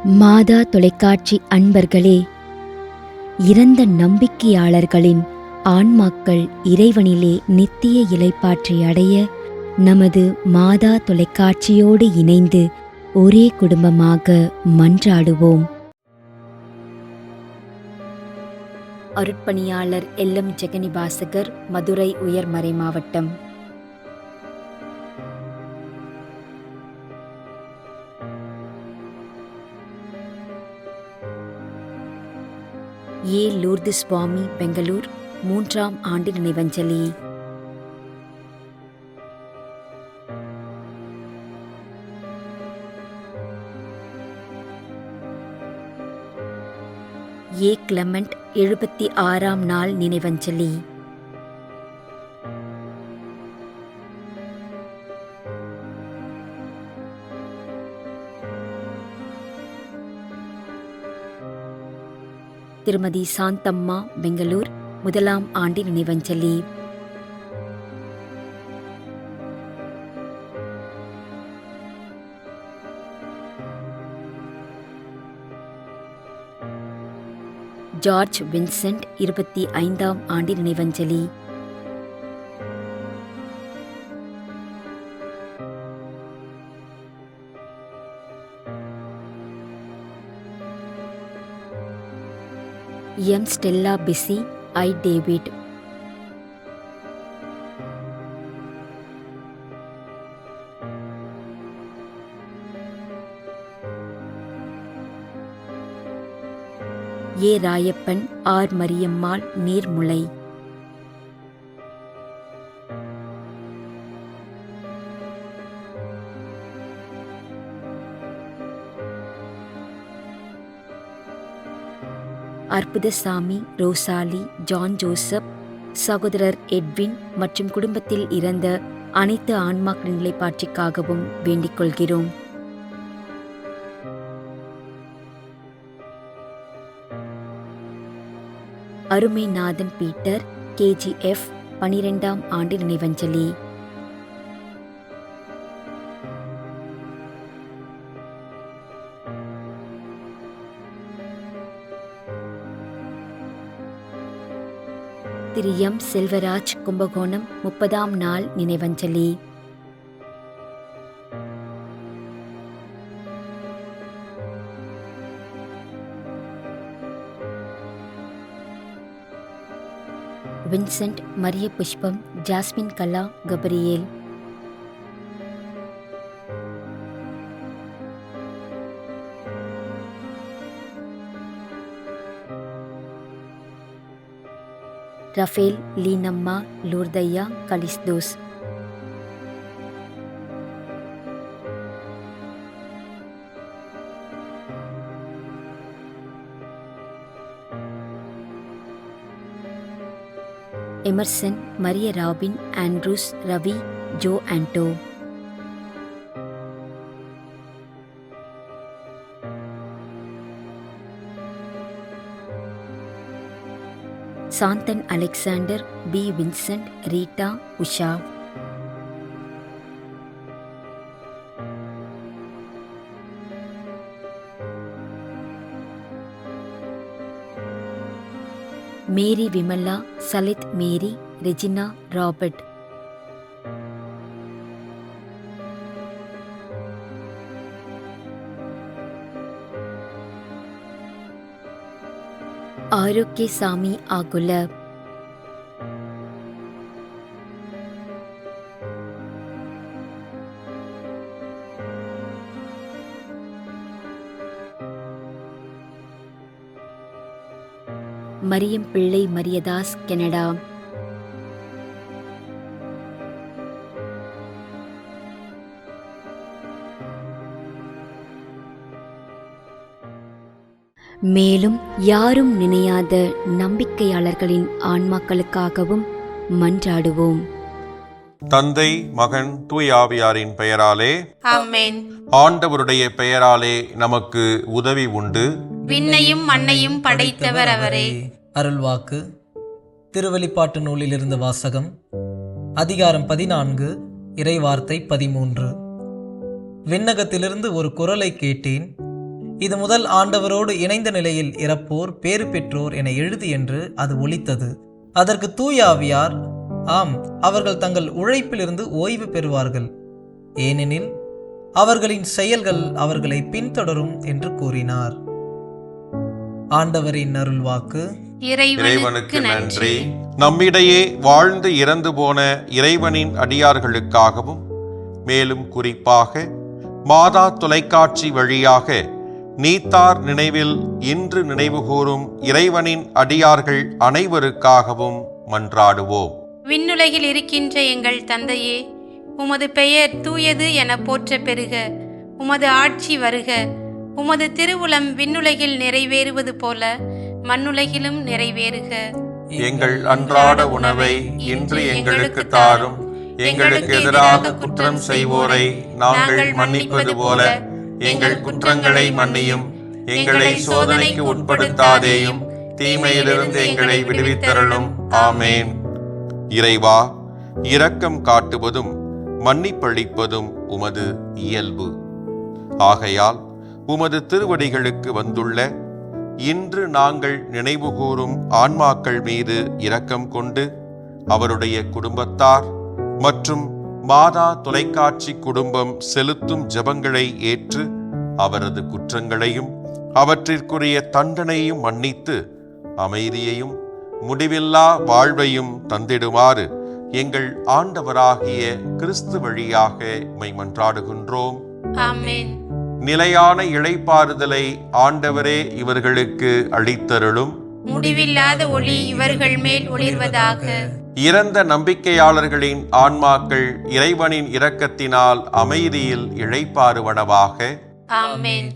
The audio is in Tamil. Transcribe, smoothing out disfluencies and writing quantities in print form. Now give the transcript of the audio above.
மாதா தொலைக்காட்சி அன்பர்களே, இறந்த நம்பிக்கையாளர்களின் ஆன்மாக்கள் இறைவனிலே நித்திய இளைப்பாற்றி அடைய நமது மாதா தொலைக்காட்சியோடு இணைந்து ஒரே குடும்பமாக மன்றாடுவோம். அருட்பணியாளர் எல்லம் ஜெகனிபாசகர், மதுரை உயர்மறை மாவட்டம். ஏ. லூர்து சுவாமி, பெங்களூர், 3ஆம் ஆண்டு நினைவஞ்சலி. ஏ. கிளமெண்ட், 76ஆம் நாள் நினைவஞ்சலி. திருமதி சாந்தம்மா, பெங்களூர், 1ஆம் ஆண்டு நினைவஞ்சலி. ஜார்ஜ் வின்சென்ட், 25ஆம் ஆண்டு நினைவஞ்சலி. எம். ஸ்டெல்லா பிசி, I. David. A. Rayappan, R. Mariyammal, நீர்முலை. அற்புதசாமி, ரோசாலி, ஜான் ஜோசப், சகோதரர் எட்வின் மற்றும் குடும்பத்தில் இறந்த அனைத்து ஆன்மாக்களின் நிலைப்பாற்றிற்காகவும் வேண்டிக் கொள்கிறோம். அருமைநாதன் பீட்டர், KGF, 12ஆம் ஆண்டு நினைவஞ்சலி. திரு எம். செல்வராஜ், கும்பகோணம், 30ஆம் நாள் நினைவஞ்சலி. Vincent, Mariya Pushpam, Jasmine Kala, Gabriel. Raphael, Leenamma, Lourdaiah, Callistus. Emerson, Mariya Robin, Andrews, Ravi, Jo Anto. Santhan Alexander, P. Vincent, Rita, Usha. Mary Vimala, Salith Mary, Regina, Robert. Arokiasamy, ஆகுல. மரியம் பிள்ளை, மரியதாஸ், கனடா. மேலும் யாரும் நினையாத நம்பிக்கையாளர்களின் ஆன்மாக்களுக்காகவும் மன்றாடுவோம். தந்தை, மகன், தூய ஆவியாரின் பெயராலே ஆமென். ஆண்டவருடைய பெயராலே நமக்கு உதவி உண்டு. விண்ணையும் மண்ணையும் படைத்தவர் அவரே. அருள்வாக்கு. திருவெளிப்பாட்டு நூலிலிருந்து வாசகம். அதிகாரம் 14, இறைவார்த்தை 13. விண்ணகத்திலிருந்து ஒரு குரலை கேட்டேன். இது முதல் ஆண்டவரோடு இணைந்த நிலையில் இறப்போர் பேறு பெற்றோர் என எழுது என்று அது ஒலித்தது. அதற்கு தூய ஆவியார், ஆம், அவர்கள் தங்கள் உழைப்பிலிருந்து ஓய்வு பெறுவார்கள், ஏனெனில் அவர்களின் செயல்கள் அவர்களை பின்தொடரும் என்று கூறினார். ஆண்டவரின் அருள்வாக்கு. இறைவனுக்கு நன்றி. நம்மிடையே வாழ்ந்து இறந்து போன இறைவனின் அடியார்களுக்காகவும், மேலும் குறிப்பாக மாதா தொலைக்காட்சி வழியாக நீத்தார் நினைவில் இன்று நினைவுகூரும் இறைவனின் அடியார்கள் அனைவருக்காகவும் மன்றாடுவோம். விண்ணுலகில் இருக்கின்ற எங்கள் தந்தையே, உமது பெயர் தூயது என போற்ற பெறுக. உமது ஆட்சி வருக. உமது திருவுளம் விண்ணுலகில் நிறைவேறுவது போல மண்ணுலகிலும் நிறைவேறுக. எங்கள் அன்றாட உணவை இன்று எங்களுக்கு தாரும். எங்களுக்கு எதிராக குற்றம் செய்வோரை நாங்கள் மன்னிப்பது போல எங்கள் குற்றங்களை மன்னியும். எங்களை சோதனைக்கு உட்படுத்தாதேயும், தீமையிலிருந்து எங்களை விடுவித்தருளும். ஆமேன். இறைவா, இரக்கம் காட்டுவதும் மன்னிப்பளிப்பதும் உமது இயல்பு. ஆகையால் உமது திருவடிகளுக்கு வந்துள்ள இன்று நாங்கள் நினைவுகூரும் ஆன்மாக்கள் மீது இரக்கம் கொண்டு அவருடைய குடும்பத்தார் மற்றும் மாதா தொலைக்காட்சி குடும்பம் செலுத்தும் ஜெபங்களை ஏற்று அவரது குற்றங்களையும் அவற்றிற்குரிய தண்டனையும் மன்னித்து அமைதியையும் முடிவில்லா வாழ்வையும் தந்திடுமாறு எங்கள் ஆண்டவராகிய கிறிஸ்து வழியாக உம்மை மன்றாடுகின்றோம். ஆமென். நிலையான இளைப்பாறுதலை ஆண்டவரே இவர்களுக்கு அளித்தருளும். முடிவில்லாத ஒளி இவர்கள் மேல் ஒளிர்வதாக. இறந்த நம்பிக்கையாளர்களின் ஆன்மாக்கள் இறைவனின் இரக்கத்தினால் அமைதியில் இளைப்பாறுவனவாக. ஆமென்.